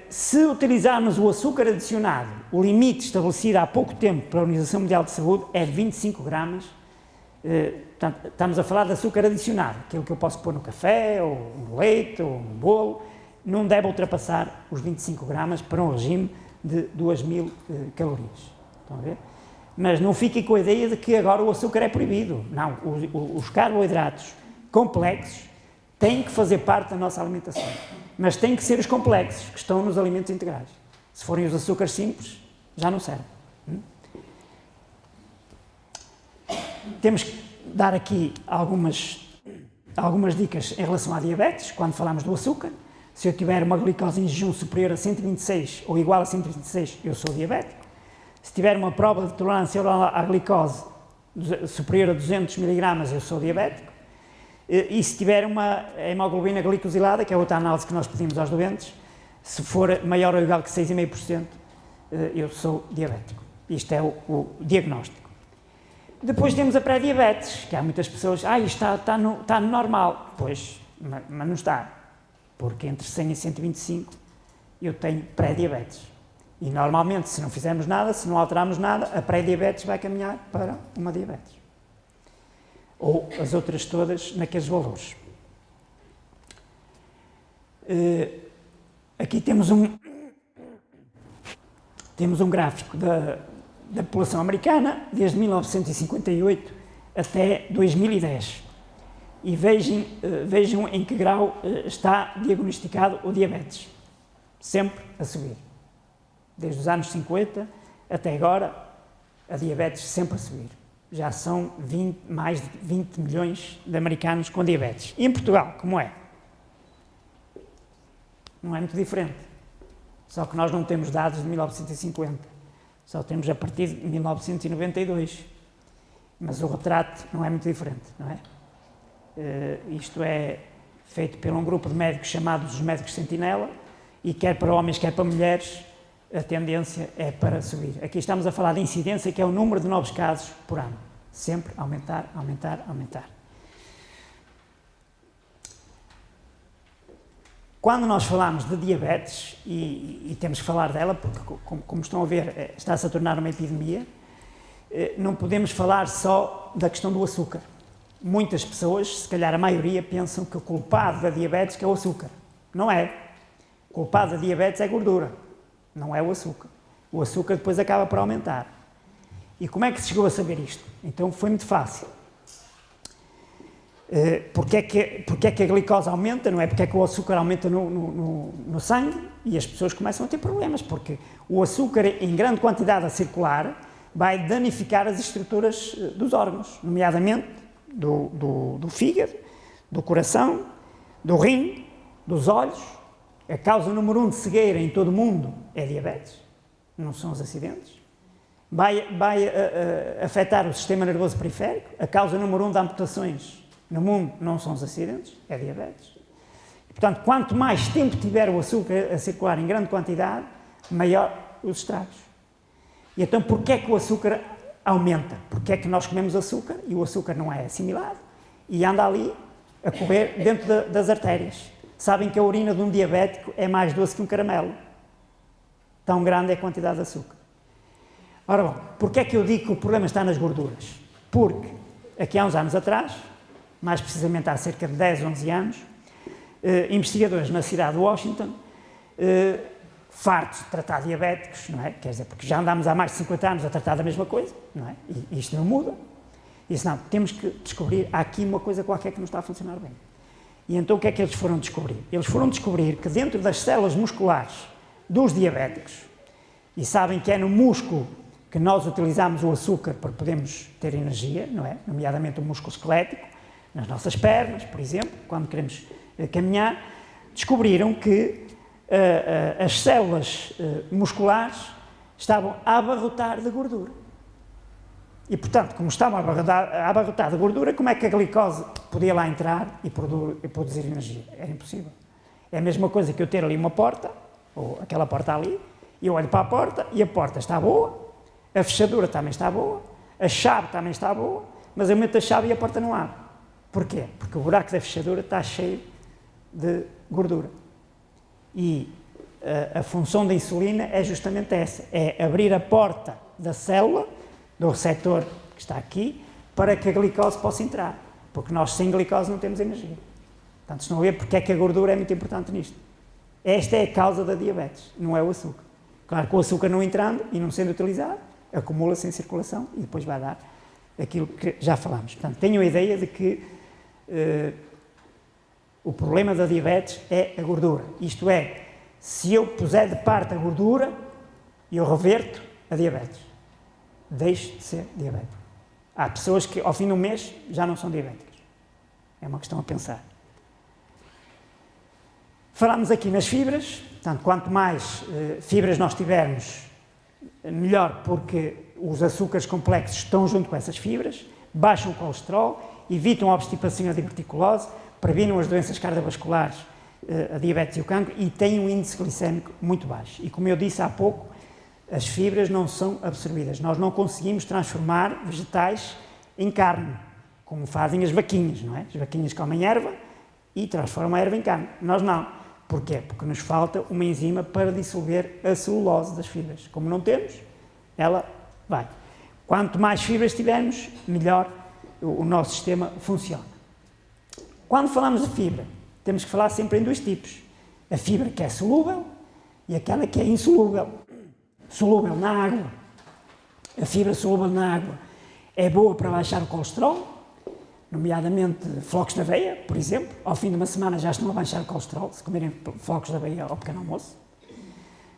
Se utilizarmos o açúcar adicionado, o limite estabelecido há pouco tempo pela Organização Mundial de Saúde é de 25 gramas. Portanto, estamos a falar de açúcar adicionado, aquilo que eu posso pôr no café, ou no leite, ou no bolo, não deve ultrapassar os 25 gramas para um regime de 2.000 calorias. Estão a ver? Mas não fiquem com a ideia de que agora o açúcar é proibido. Não, os carboidratos complexos têm que fazer parte da nossa alimentação. Mas têm que ser os complexos, que estão nos alimentos integrais. Se forem os açúcares simples, já não servem. Temos que dar aqui algumas dicas em relação à diabetes, quando falamos do açúcar. Se eu tiver uma glicose em jejum superior a 126 ou igual a 126, eu sou diabético. Se tiver uma prova de tolerância oral à glicose superior a 200 mg, eu sou diabético. E se tiver uma hemoglobina glicosilada, que é outra análise que nós pedimos aos doentes, se for maior ou igual que 6,5%, eu sou diabético. Isto é o diagnóstico. Depois temos a pré-diabetes, que há muitas pessoas, isto está no normal. Pois, mas não está, porque entre 100 e 125 eu tenho pré-diabetes. E normalmente, se não fizermos nada, se não alterarmos nada, a pré-diabetes vai caminhar para uma diabetes. Ou as outras todas naqueles valores. Aqui temos um gráfico da população americana desde 1958 até 2010 e vejam em que grau está diagnosticado o diabetes, sempre a subir. Desde os anos 50 até agora, a diabetes sempre a subir. Já são mais de 20 milhões de americanos com diabetes. E em Portugal, como é? Não é muito diferente. Só que nós não temos dados de 1950. Só temos a partir de 1992. Mas o retrato não é muito diferente, não é? Isto é feito por um grupo de médicos chamados os médicos sentinela e quer para homens, quer para mulheres, a tendência é para subir. Aqui estamos a falar de incidência, que é o número de novos casos por ano. Sempre aumentar, aumentar, aumentar. Quando nós falamos de diabetes, e temos que falar dela, porque, como estão a ver, está-se a tornar uma epidemia, não podemos falar só da questão do açúcar. Muitas pessoas, se calhar a maioria, pensam que o culpado da diabetes é o açúcar. Não é. O culpado da diabetes é a gordura. Não é o açúcar. O açúcar depois acaba por aumentar. E como é que se chegou a saber isto? Então foi muito fácil. Porque é que a glicose aumenta, não é? Porque é que o açúcar aumenta no sangue e as pessoas começam a ter problemas, porque o açúcar em grande quantidade a circular vai danificar as estruturas dos órgãos, nomeadamente do fígado, do coração, do rim, dos olhos. A causa número 1 de cegueira em todo o mundo é diabetes, não são os acidentes. Vai afetar o sistema nervoso periférico. A causa número 1 de amputações no mundo não são os acidentes, é diabetes. E, portanto, quanto mais tempo tiver o açúcar a circular em grande quantidade, maior os estragos. E então, porquê é que o açúcar aumenta? Porque é que nós comemos açúcar e o açúcar não é assimilado e anda ali a correr dentro das artérias. Sabem que a urina de um diabético é mais doce que um caramelo. Tão grande é a quantidade de açúcar. Ora bom, porquê é que eu digo que o problema está nas gorduras? Porque aqui há uns anos atrás, mais precisamente há cerca de 10, 11 anos, investigadores na cidade de Washington, fartos de tratar diabéticos, não é? Quer dizer, porque já andámos há mais de 50 anos a tratar da mesma coisa, não é? E isto não muda. E disse, não, temos que descobrir, há aqui uma coisa qualquer que não está a funcionar bem. E então o que é que eles foram descobrir? Eles foram descobrir que dentro das células musculares dos diabéticos, e sabem que é no músculo que nós utilizamos o açúcar para podermos ter energia, não é? Nomeadamente o músculo esquelético, nas nossas pernas, por exemplo, quando queremos caminhar, descobriram que as células musculares estavam a abarrotar de gordura. E, portanto, como estava abarrotado de gordura, como é que a glicose podia lá entrar e produzir energia? Era impossível. É a mesma coisa que eu ter ali uma porta, ou aquela porta ali, e eu olho para a porta e a porta está boa, a fechadura também está boa, a chave também está boa, mas eu meto a chave e a porta não abre. Porquê? Porque o buraco da fechadura está cheio de gordura. E a função da insulina é justamente essa, é abrir a porta da célula, do receptor que está aqui, para que a glicose possa entrar, porque nós sem glicose não temos energia. Portanto, estão a ver porque é que a gordura é muito importante nisto. Esta é a causa da diabetes, não é o açúcar. Claro que o açúcar não entrando e não sendo utilizado, acumula-se em circulação e depois vai dar aquilo que já falámos. Portanto, tenham a ideia de que o problema da diabetes é a gordura. Isto é, se eu puser de parte a gordura, eu reverto a diabetes. Deixo de ser diabético. Há pessoas que ao fim do mês já não são diabéticas. É uma questão a pensar. Falámos aqui nas fibras, portanto, quanto mais fibras nós tivermos, melhor, porque os açúcares complexos estão junto com essas fibras, baixam o colesterol, evitam a obstipação e a diverticulose, previnem as doenças cardiovasculares, a diabetes e o cancro, e têm um índice glicémico muito baixo. E como eu disse há pouco, as fibras não são absorvidas. Nós não conseguimos transformar vegetais em carne, como fazem as vaquinhas, não é? As vaquinhas comem erva e transformam a erva em carne. Nós não. Porquê? Porque nos falta uma enzima para dissolver a celulose das fibras. Como não temos, ela vai. Quanto mais fibras tivermos, melhor o nosso sistema funciona. Quando falamos de fibra, temos que falar sempre em dois tipos. A fibra que é solúvel e aquela que é insolúvel. Solúvel na água. A fibra solúvel na água é boa para baixar o colesterol, nomeadamente flocos de aveia, por exemplo. Ao fim de uma semana já estão a baixar o colesterol, se comerem flocos de aveia ao pequeno almoço.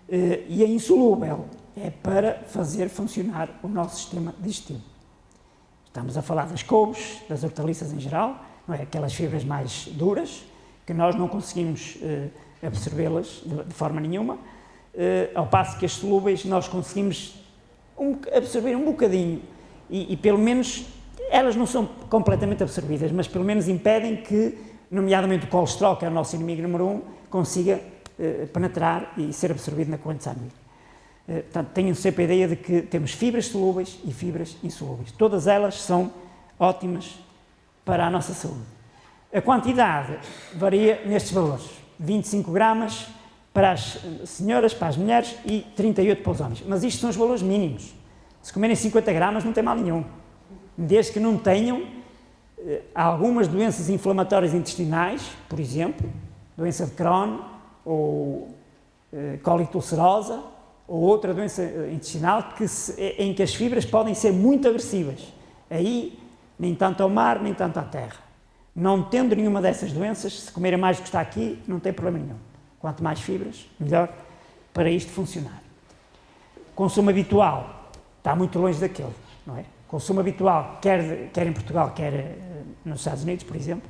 E a insolúvel é para fazer funcionar o nosso sistema digestivo. Estamos a falar das couves, das hortaliças em geral, não é? Aquelas fibras mais duras, que nós não conseguimos absorvê-las de forma nenhuma, ao passo que as solúveis nós conseguimos absorver um bocadinho e pelo menos elas não são completamente absorvidas, mas pelo menos impedem que, nomeadamente o colesterol, que é o nosso inimigo número 1, consiga penetrar e ser absorvido na corrente sanguínea. Portanto, tenham sempre a ideia de que temos fibras solúveis e fibras insolúveis. Todas elas são ótimas para a nossa saúde. A quantidade varia nestes valores. 25 gramas para as senhoras, para as mulheres e 38 para os homens. Mas isto são os valores mínimos. Se comerem 50 gramas não tem mal nenhum. Desde que não tenham algumas doenças inflamatórias intestinais, por exemplo, doença de Crohn ou cólite ulcerosa ou outra doença intestinal em que as fibras podem ser muito agressivas. Aí, nem tanto ao mar, nem tanto à terra. Não tendo nenhuma dessas doenças, se comerem mais do que está aqui, não tem problema nenhum. Quanto mais fibras, melhor para isto funcionar. Consumo habitual está muito longe daquele, não é? Consumo habitual, quer em Portugal, quer nos Estados Unidos, por exemplo,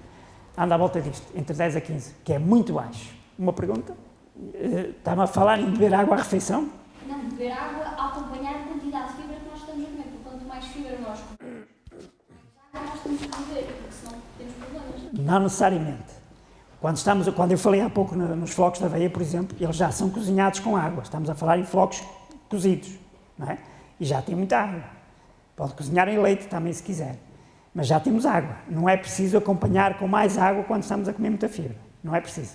anda à volta disto, entre 10 a 15, que é muito baixo. Uma pergunta? Está-me a falar em beber água à refeição? Não, beber água a acompanhar a quantidade de fibra que nós estamos a comer, porque quanto mais fibra nós comemos, mais água nós temos que beber, porque senão temos problemas. Não necessariamente. Quando eu falei há pouco nos flocos de aveia, por exemplo, eles já são cozinhados com água. Estamos a falar em flocos cozidos, não é? E já tem muita água. Pode cozinhar em leite também, se quiser. Mas já temos água. Não é preciso acompanhar com mais água quando estamos a comer muita fibra. Não é preciso.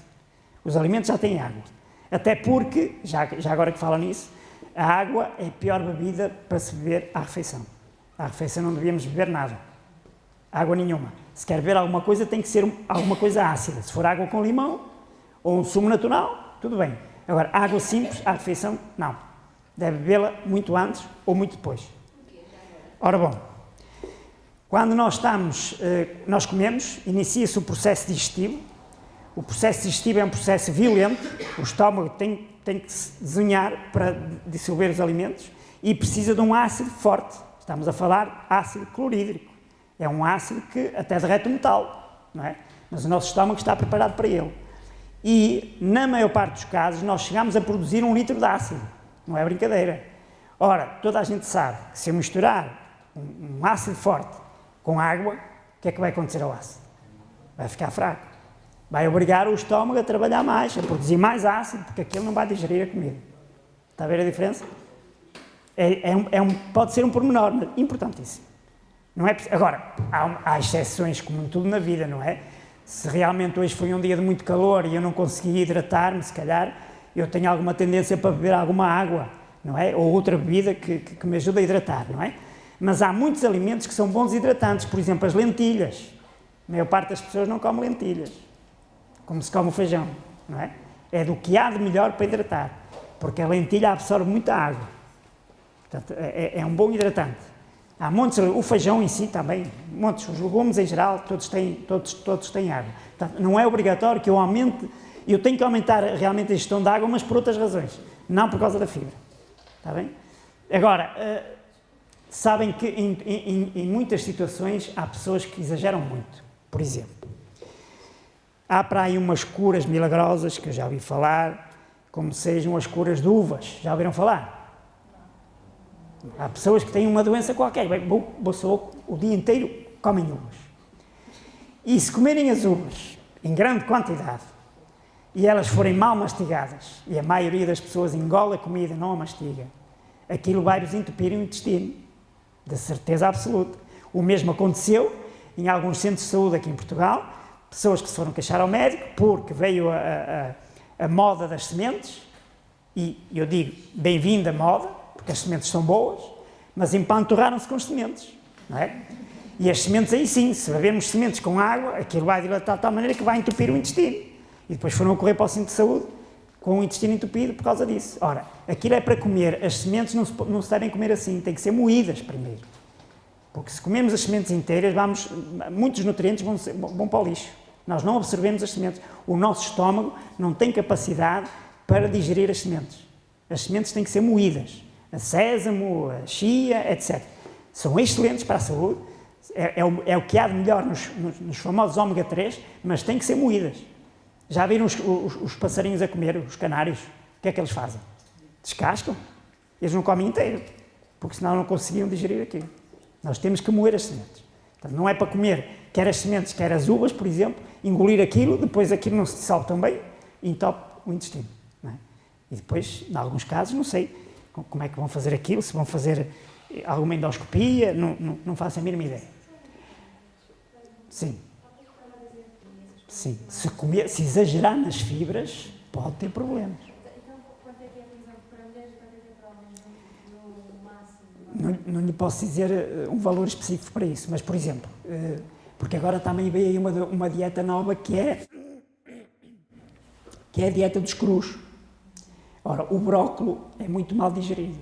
Os alimentos já têm água. Até porque, já agora que fala nisso, a água é a pior bebida para se beber à refeição. À refeição não devíamos beber nada. Água nenhuma. Se quer beber alguma coisa, tem que ser alguma coisa ácida. Se for água com limão ou um sumo natural, tudo bem. Agora, água simples, à refeição, não. Deve bebê-la muito antes ou muito depois. Ora bom, quando nós comemos, inicia-se o processo digestivo. O processo digestivo é um processo violento. O estômago tem que se desenhar para dissolver os alimentos e precisa de um ácido forte. Estamos a falar ácido clorídrico. É um ácido que até derrete o metal, não é? Mas o nosso estômago está preparado para ele. E, na maior parte dos casos, nós chegamos a produzir 1 litro de ácido. Não é brincadeira. Ora, toda a gente sabe que se eu misturar um ácido forte com água, o que é que vai acontecer ao ácido? Vai ficar fraco. Vai obrigar o estômago a trabalhar mais, a produzir mais ácido, porque aquilo não vai digerir a comida. Está a ver a diferença? Pode ser um pormenor, mas importantíssimo. Não é, agora, há exceções, como em tudo na vida, não é? Se realmente hoje foi um dia de muito calor e eu não consegui hidratar-me, se calhar, eu tenho alguma tendência para beber alguma água, não é? Ou outra bebida que me ajuda a hidratar, não é? Mas há muitos alimentos que são bons hidratantes, por exemplo, as lentilhas. A maior parte das pessoas não come lentilhas, como se come o feijão, não é? É do que há de melhor para hidratar, porque a lentilha absorve muita água. Portanto, é um bom hidratante. Há montes, o feijão em si também, montes, os legumes em geral, todos têm água. Portanto, não é obrigatório que eu aumente, eu tenho que aumentar realmente a ingestão de água, mas por outras razões, não por causa da fibra. Está bem? Agora, sabem que em muitas situações há pessoas que exageram muito. Por exemplo, há para aí umas curas milagrosas que eu já ouvi falar, como sejam as curas de uvas. Já ouviram falar? Há pessoas que têm uma doença qualquer, o dia inteiro comem uvas. E se comerem as uvas em grande quantidade e elas forem mal mastigadas, e a maioria das pessoas engole a comida, não a mastiga, aquilo vai-vos entupir o intestino, de certeza absoluta. O mesmo aconteceu em alguns centros de saúde aqui em Portugal, pessoas que se foram queixar ao médico porque veio a moda das sementes, e eu digo, bem-vinda a moda, porque as sementes são boas, mas empanturraram-se com as sementes, não é? E as sementes aí sim, se bebermos sementes com água, aquilo vai dilatar de tal maneira que vai entupir o intestino. E depois foram a correr para o centro de saúde com o intestino entupido por causa disso. Ora, aquilo é para comer, as sementes não se devem comer assim, têm que ser moídas primeiro. Porque se comemos as sementes inteiras, muitos nutrientes vão para o lixo. Nós não absorvemos as sementes. O nosso estômago não tem capacidade para digerir as sementes. As sementes têm que ser moídas. A sésamo, a chia, etc. São excelentes para a saúde, é o que há de melhor nos famosos ômega 3, mas têm que ser moídas. Já viram os passarinhos a comer, os canários? O que é que eles fazem? Descascam. Eles não comem inteiro, porque senão não conseguiam digerir aquilo. Nós temos que moer as sementes. Portanto, não é para comer quer as sementes, quer as uvas, por exemplo, engolir aquilo, depois aquilo não se dissolve tão bem e entope o intestino. Não é? E depois, em alguns casos, não sei como é que vão fazer aquilo, se vão fazer alguma endoscopia, não faço a mínima ideia. Sim. Sim. Se exagerar nas fibras, pode ter problemas. Então, quanto é que é, por exemplo, para mulheres e quanto é que é para homens no máximo? Não lhe posso dizer um valor específico para isso, mas, por exemplo, porque agora também veio aí uma dieta nova que é a dieta dos crus. Ora, o brócolis é muito mal digerido.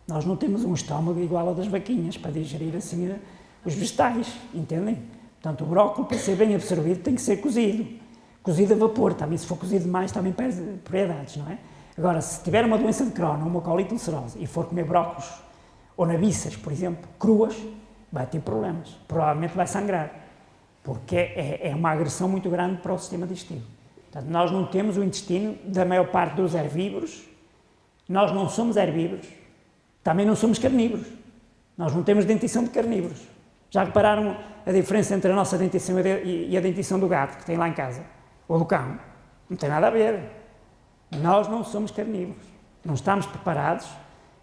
Nós não temos um estômago igual ao das vaquinhas para digerir assim os vegetais, entendem? Portanto, o brócolis, para ser bem absorvido, tem que ser cozido. Cozido a vapor, também se for cozido demais, também perde propriedades, não é? Agora, se tiver uma doença de Crohn ou uma colite ulcerosa e for comer brócolis ou nabiças, por exemplo, cruas, vai ter problemas. Provavelmente vai sangrar, porque é uma agressão muito grande para o sistema digestivo. Portanto, nós não temos o intestino da maior parte dos herbívoros, nós não somos herbívoros, também não somos carnívoros, nós não temos dentição de carnívoros. Já repararam a diferença entre a nossa dentição e a dentição do gato que tem lá em casa? Ou do cão? Não tem nada a ver. Nós não somos carnívoros, não estamos preparados,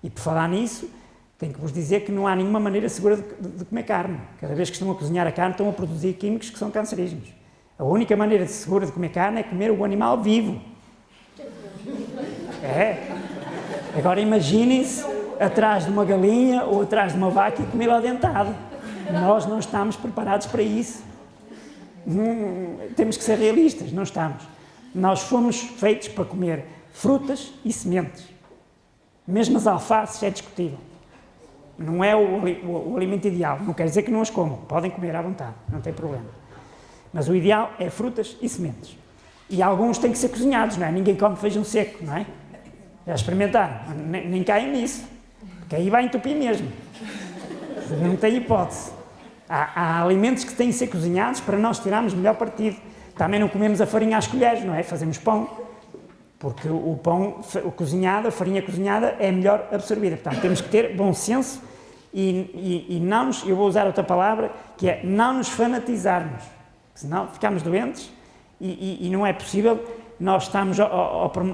e por falar nisso, tenho que vos dizer que não há nenhuma maneira segura de comer carne. Cada vez que estão a cozinhar a carne, estão a produzir químicos que são cancerígenos. A única maneira segura de comer carne é comer o animal vivo. É. Agora imaginem-se atrás de uma galinha ou atrás de uma vaca e comê-la dentado. Nós não estamos preparados para isso. Temos que ser realistas, não estamos. Nós fomos feitos para comer frutas e sementes. Mesmo as alfaces é discutível. Não é o alimento ideal. Não quer dizer que não as comam. Podem comer à vontade, não tem problema. Mas o ideal é frutas e sementes. E alguns têm que ser cozinhados, não é? Ninguém come feijão seco, não é? Já experimentaram? Nem caem nisso. Porque aí vai entupir mesmo. Não tem hipótese. Há alimentos que têm que ser cozinhados para nós tirarmos melhor partido. Também não comemos a farinha às colheres, não é? Fazemos pão. Porque o pão cozinhado, a farinha cozinhada, é melhor absorvida. Portanto, temos que ter bom senso e não nos, eu vou usar outra palavra, que é não nos fanatizarmos, senão ficamos doentes e não é possível nós estamos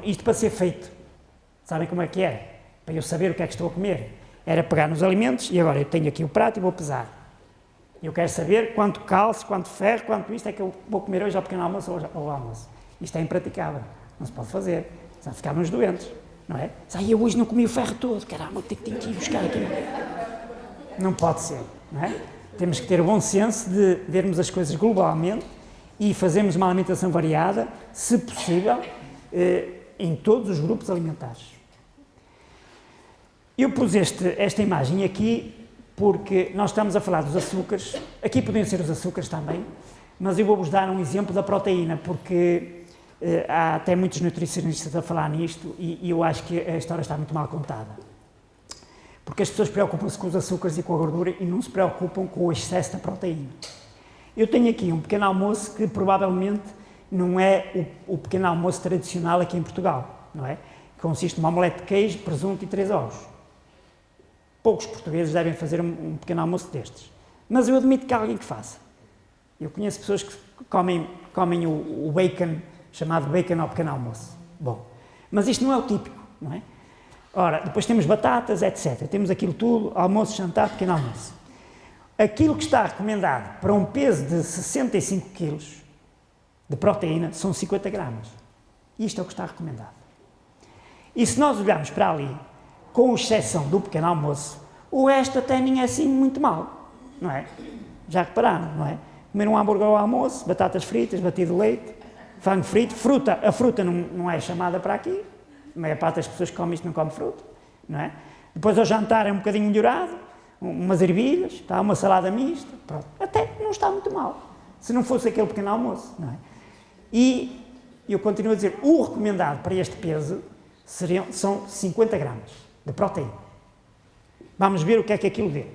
isto para ser feito. Sabem como é que era? Para eu saber o que é que estou a comer. Era pegar nos alimentos e agora eu tenho aqui o prato e vou pesar. Eu quero saber quanto cálcio, quanto ferro, quanto isto é que eu vou comer hoje ao pequeno almoço ou ao almoço. Isto é impraticável, não se pode fazer, senão ficamos doentes, não é? Eu hoje não comi o ferro todo, caramba, tenho que ir buscar aqui. Não pode ser, não é? Temos que ter o bom senso de vermos as coisas globalmente e fazermos uma alimentação variada, se possível, em todos os grupos alimentares. Eu pus esta imagem aqui porque nós estamos a falar dos açúcares, aqui podiam ser os açúcares também, mas eu vou-vos dar um exemplo da proteína, porque há até muitos nutricionistas a falar nisto e eu acho que a história está muito mal contada. Porque as pessoas preocupam-se com os açúcares e com a gordura e não se preocupam com o excesso da proteína. Eu tenho aqui um pequeno almoço que provavelmente não é o pequeno almoço tradicional aqui em Portugal, não é? Consiste numa omelete de queijo, presunto e 3 ovos. Poucos portugueses devem fazer um pequeno almoço destes. Mas eu admito que há alguém que faça. Eu conheço pessoas que comem o bacon, chamado bacon ao pequeno almoço. Bom, mas isto não é o típico, não é? Ora, depois temos batatas, etc. Temos aquilo tudo, almoço, jantar, pequeno almoço. Aquilo que está recomendado para um peso de 65 kg de proteína são 50 gramas. Isto é o que está recomendado. E se nós olharmos para ali, com exceção do pequeno almoço, o resto até nem é assim muito mal, não é? Já repararam, não é? Comer um hambúrguer ao almoço, batatas fritas, batido de leite, frango frito, fruta. A fruta não é chamada para aqui, a maior parte das pessoas que comem isto não come fruta, não é? Depois ao jantar é um bocadinho melhorado, umas ervilhas, está uma salada mista, pronto. Até não está muito mal, se não fosse aquele pequeno almoço, não é? E eu continuo a dizer, o recomendado para este peso são 50 gramas de proteína. Vamos ver o que é que aquilo deu.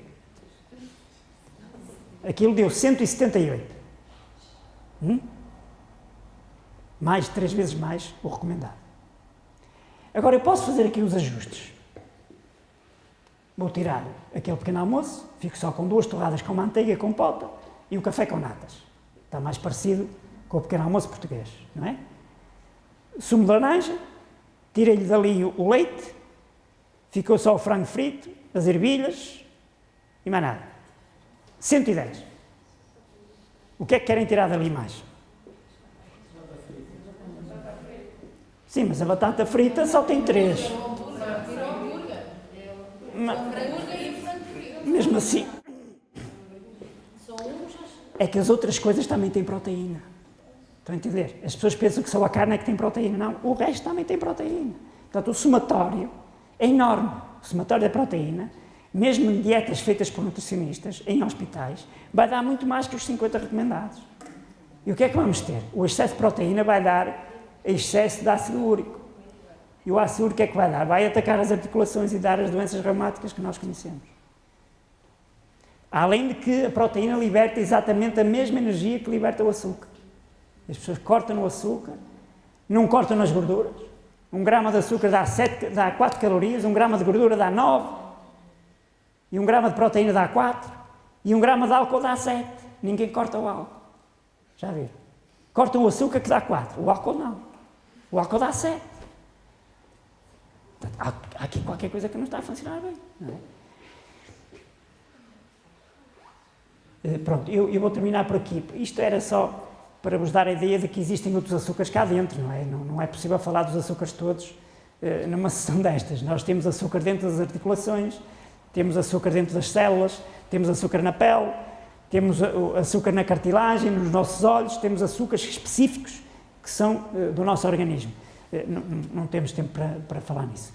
Aquilo deu 178. Mais de 3 vezes mais o recomendado. Agora eu posso fazer aqui os ajustes. Vou tirar aquele pequeno almoço, fico só com 2 torradas com manteiga, com pota e um café com natas. Está mais parecido com o pequeno almoço português, não é? Sumo de laranja, tirei-lhe dali o leite, ficou só o frango frito, as ervilhas e mais nada. 110. O que é que querem tirar dali mais? Sim, mas a batata frita só tem 3. Mesmo assim, é que as outras coisas também têm proteína. Estão a entender? As pessoas pensam que só a carne é que tem proteína. Não, o resto também tem proteína. Portanto, o somatório é enorme. O somatório da proteína, mesmo em dietas feitas por nutricionistas, em hospitais, vai dar muito mais que os 50 recomendados. E o que é que vamos ter? O excesso de proteína vai dar excesso de ácido úrico. E o ácido úrico é que vai dar? Vai atacar as articulações e dar as doenças reumáticas que nós conhecemos. Além de que a proteína liberta exatamente a mesma energia que liberta o açúcar. As pessoas cortam o açúcar, não cortam nas gorduras. 1 grama de açúcar dá 4 calorias, 1 grama de gordura dá 9, e 1 grama de proteína dá 4, e 1 grama de álcool dá 7. Ninguém corta o álcool. Já viram? Cortam o açúcar que dá 4, o álcool não. O álcool dá 7. Há aqui qualquer coisa que não está a funcionar bem, não é? Pronto, eu vou terminar por aqui. Isto era só para vos dar a ideia de que existem outros açúcares cá dentro, não é? Não é possível falar dos açúcares todos numa sessão destas. Nós temos açúcar dentro das articulações, temos açúcar dentro das células, temos açúcar na pele, temos açúcar na cartilagem, nos nossos olhos, temos açúcares específicos que são do nosso organismo. Não temos tempo para falar nisso.